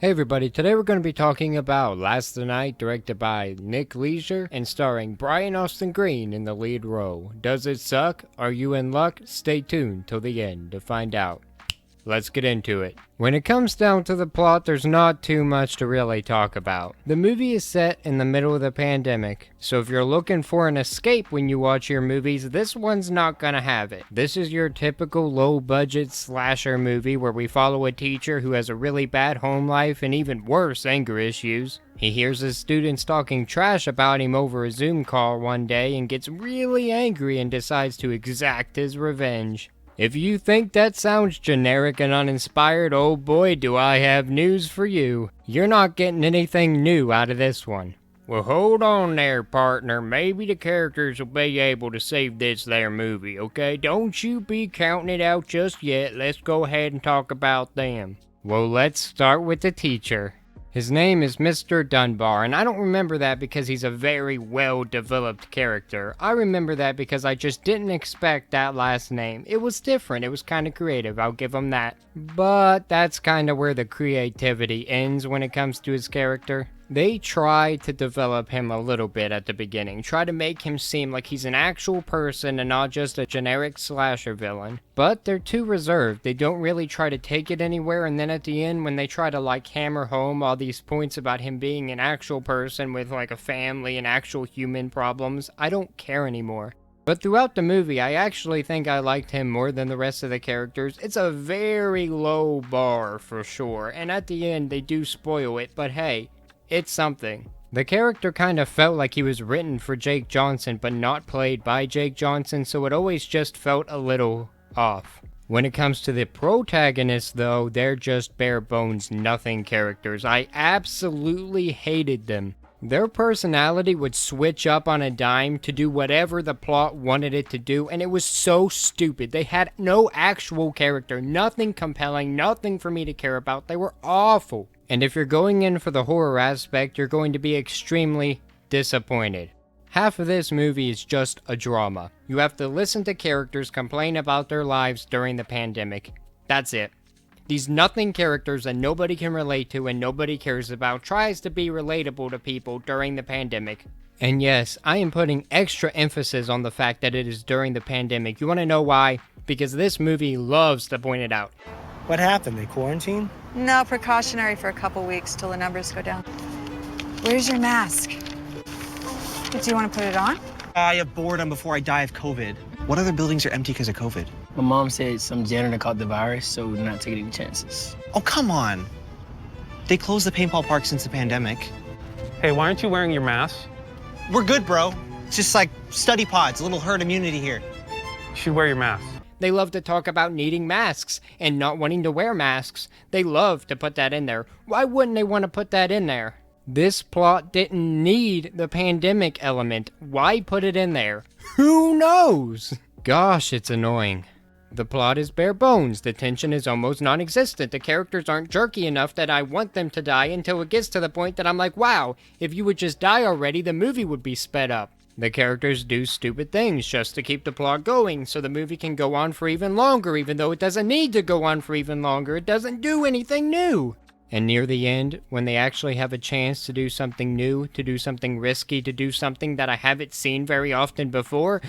Hey everybody, today we're going to be talking about Last Night, directed by Nick Leisure and starring Brian Austin Green in the lead role. Does it suck? Are you in luck? Stay tuned till the end to find out. Let's get into it. When it comes down to the plot, there's not too much to really talk about. The movie is set in the middle of the pandemic, so if you're looking for an escape when you watch your movies, this one's not gonna have it. This is your typical low-budget slasher movie where we follow a teacher who has a really bad home life and even worse anger issues. He hears his students talking trash about him over a Zoom call one day and gets really angry and decides to exact his revenge. If you think that sounds generic and uninspired, oh boy do I have news for you. You're not getting anything new out of this one. Well, hold on there, partner. Maybe the characters will be able to save this there movie, okay? Don't you be counting it out just yet. Let's go ahead and talk about them. Well, let's start with the teacher. His name is Mr. Dunbar, and I don't remember that because he's a very well-developed character. I remember that because I just didn't expect that last name. It was different, it was kind of creative, I'll give him that. But that's kind of where the creativity ends when it comes to his character. They try to develop him a little bit at the beginning, try to make him seem like he's an actual person and not just a generic slasher villain. But they're too reserved, they don't really try to take it anywhere, and then at the end when they try to like hammer home all these points about him being an actual person with like a family and actual human problems, I don't care anymore. But throughout the movie, I actually think I liked him more than the rest of the characters. It's a very low bar for sure, and at the end they do spoil it, but hey, it's something. The character kind of felt like he was written for Jake Johnson but not played by Jake Johnson, so it always just felt a little off. When it comes to the protagonists though, they're just bare bones nothing characters. I absolutely hated them. Their personality would switch up on a dime to do whatever the plot wanted it to do, and it was so stupid. They had no actual character, nothing compelling, nothing for me to care about. They were awful. And if you're going in for the horror aspect, you're going to be extremely disappointed. Half of this movie is just a drama. You have to listen to characters complain about their lives during the pandemic. That's it. These nothing characters that nobody can relate to and nobody cares about tries to be relatable to people during the pandemic. And yes, I am putting extra emphasis on the fact that it is during the pandemic. You want to know why? Because this movie loves to point it out. What happened? They quarantined? No, precautionary for a couple weeks till the numbers go down. Where's your mask? Do you want to put it on? I have boredom before I die of COVID. What other buildings are empty because of COVID? My mom said some janitor caught the virus, so we're not taking any chances. Oh, come on. They closed the paintball park since the pandemic. Hey, why aren't you wearing your mask? We're good, bro. It's just like study pods, a little herd immunity here. You should wear your mask. They love to talk about needing masks and not wanting to wear masks. They love to put that in there. Why wouldn't they want to put that in there? This plot didn't need the pandemic element. Why put it in there? Who knows? Gosh, it's annoying. The plot is bare bones. The tension is almost non-existent. The characters aren't jerky enough that I want them to die until it gets to the point that I'm like, wow, if you would just die already, the movie would be sped up. The characters do stupid things just to keep the plot going, so the movie can go on for even longer, even though it doesn't need to go on for even longer. It doesn't do anything new. And near the end, when they actually have a chance to do something new, to do something risky, to do something that I haven't seen very often before,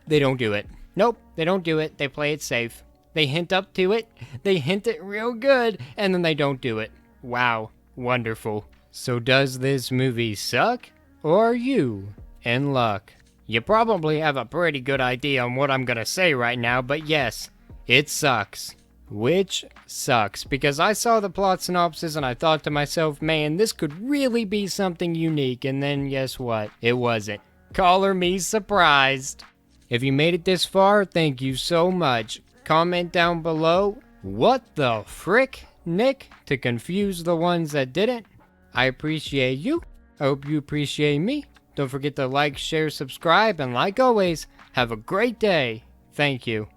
they don't do it. Nope, they don't do it. They play it safe. They hint up to it, they hint it real good, and then they don't do it. Wow, wonderful. So does this movie suck? Or are you in luck? You probably have a pretty good idea on what I'm gonna say right now, but yes, it sucks. Which sucks, because I saw the plot synopsis and I thought to myself, man, this could really be something unique, and then guess what? It wasn't. Color me surprised. If you made it this far, thank you so much. Comment down below, what the frick, Nick, to confuse the ones that didn't. I appreciate you. I hope you appreciate me. Don't forget to like, share, subscribe, and like always, have a great day. Thank you.